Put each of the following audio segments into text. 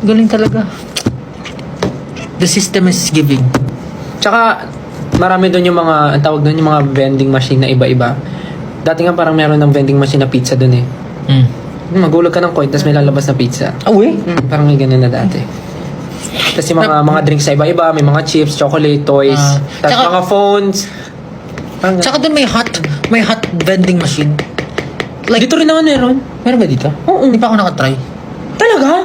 Galing talaga. The system is giving. Tsaka, marami doon yung mga, ang tawag doon yung mga vending machine na iba-iba. Dati nga parang meron ng vending machine na pizza doon eh. Magulog ka ng coin, tapos may lalabas na pizza. Uy? Parang may ganun na dati. Tapos yung mga drinks sa iba-iba, may mga chips, chocolate, toys, tapos tsaka- mga phones. Parang Tsaka doon may hot vending machine. Like, dito rin naman meron. meron ba dito? Oo. Hindi pa ako nakatry. Talaga?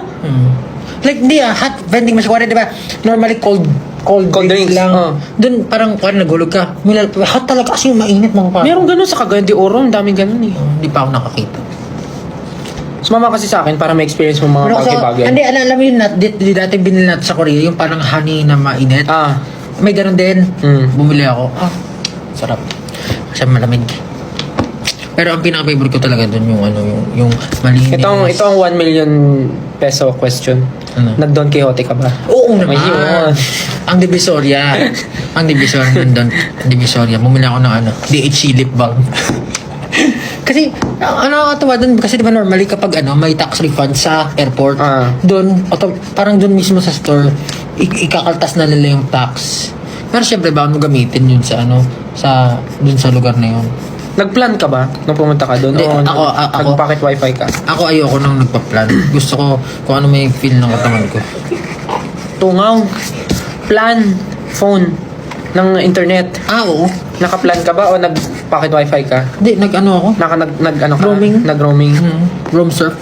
Like, hindi hot vending machine. Kuwari, di ba? Normally, cold drinks drinks, lang. oh. Doon, parang, kuwari, nagulog ka. Hot talaga kasi yung mainit mga pa. Meron ganun sa Cagayan de Oro, ang daming ganun eh. Hindi pa ako nakakita. Sumama kasi sa akin para ma-experience mo mga bagay-bagay. Hindi, alam mo yun, di dati binili natin sa Korea, yung parang honey na mainit. May ganun din. Bumili ako. Sarap. Kasi malamig. Pero ang pinaka-favorite ko talaga doon yung malinis. Ito ang 1 million peso question. Ano? Nag-Don Quixote ka ba? Oo naman. Ayun. Ang Divisoria. Ang Divisoria nandun. Divisoria. Bumili ako ng DHC lip balm. Kasi, ang nakakatawa doon, kasi di ba normally kapag may tax refund sa airport, doon, parang doon mismo sa store, ikakaltas na nila yung tax. Pero syempre, baka mo gamitin yun sa doon sa lugar na yun. Nag-plan ka ba nung pumunta ka doon? Hindi, O ako- nag-pocket wifi ka? Ako ayoko nang nagpa-plan. Gusto ko kung ano may feel ng katawan ko. Tungaw. Plan. Phone. Ng internet. Oo. Naka-plan ka ba o nag-pocket wifi ka? Hindi, ako. Nag-ano ka? Roaming. Nag-roaming. Roam surf.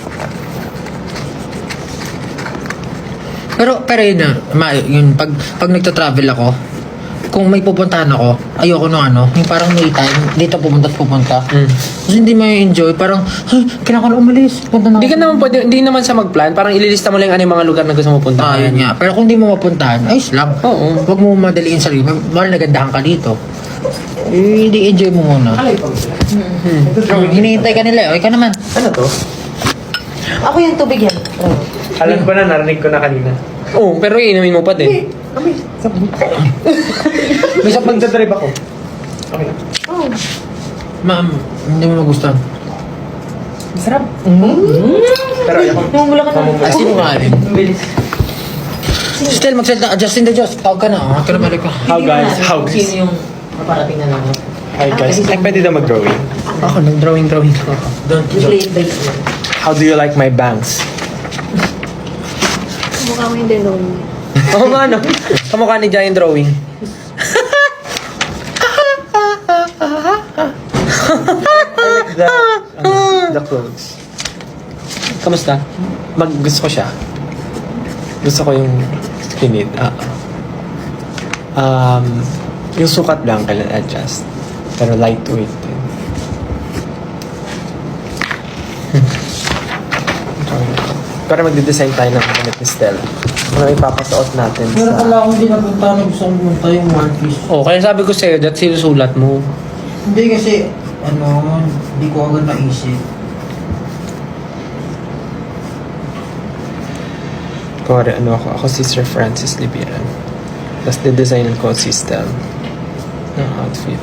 Pero yun yun, pag nagta-travel ako, kung may pupuntahan ako, ayoko nung yung parang may time, dito pupunta. Kasi hindi may enjoy, parang, kailangan ko na umalis, punta na Hindi ka naman pwede, hindi naman sa mag-plan. Parang ililista mo lang yung mga lugar na gusto mo punta. yun nga. Pero kung di mo mapuntahan, ayos lang. Oo. Huwag mo madaliin sarili. Mahal nagandahan ka dito. Hindi enjoy mo muna. Hinihintay ka nila. O, ikaw naman. Ano to? Ako yung tubig yan. Alam ko na, narinig ko na kanina. Oo, pero iinumin mo pa din. May sa pagdadrive ako. Okay lang. Oh. Ma'am, hindi mo magustuhan. Masarap. Pero ayoko. Namumula ka na. Sino nga rin? Bilis. Still, magsalita. Justin the Just. Tawag ka na. Ka na balik ka. How guys? How guys? Sino yung paparating na namin? Hi guys. Ay, pwede na mag-drawing. Ako, nag-drawing ako. Don't You play it by ear. How do you like my bangs? Mukha mo yung denon. Oo nga, no? Kamukha ni Giant Drawing. The clothes. Kamusta? Gusto ko siya. Gusto ko yung skinny. Yung sukat lang kailan adjust. Pero lightweight din. Pero magde-design tayo ng gamit ni Stella. Ano ipapasuot natin Meron sa... pala akong di napunta na gusto kong pumunta yung One Piece. Oh, kaya sabi ko sa'yo, that sinusulat mo. Hindi kasi, hindi ko agad naisip. Kore, ako si Sir Francis Libiran. Tapos de-designan ko si Stella ng outfit.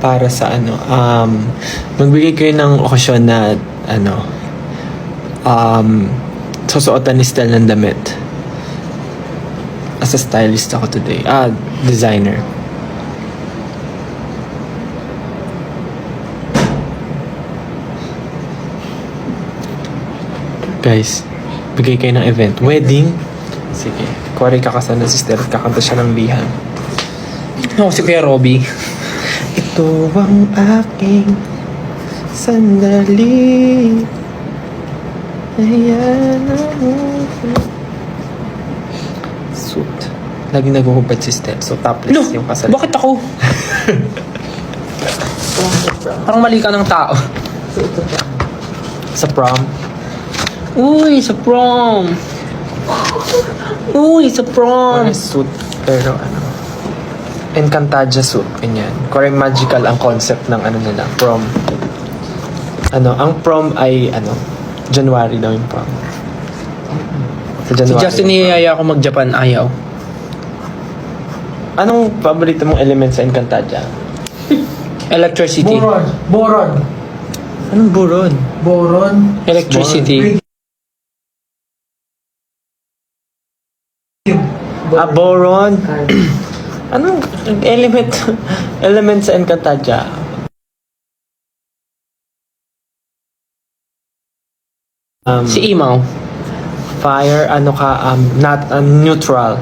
Para sa magbigay kayo ng okasyon na susuotan ni Stella ng damit. As a stylist ako today. Designer. Guys, bigay kayo ng event. Wedding. Sige. Kuwari kakasal na si Stella at kakanta siya ng lihan. Ako si Kuya Robby. Ito ang aking sandali. Ayan ang suit. Lagi naguhubad si Stella. So topless No, yung kasal. bakit ako? Parang mali ka ng tao. Sa prom. Uy, sa prom! Uy, sa prom! Mga suit. Pero Encantadia suit. Ganyan. Correct, magical ang concept ng nila. Prom. Ang prom ay January daw yung prom. Sa Si January. Justin niyaya ako mag-Japan, ayaw. Anong paborito mong element sa Encantadia? Electricity. Boron. Boron. Anong buron? Boron. Electricity. Boron. Anong element? Element sa Encantadia. Si Imaw. Fire, ano ka, not neutral.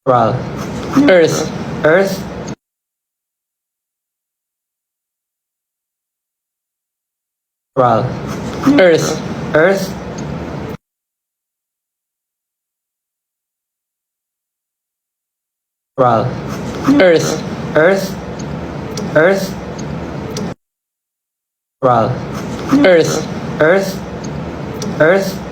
Neutral. Earth. Earth. Neutral. Earth. Earth. Neutral. Earth. Earth. Earth. Neutral. Earth. Earth. Earth.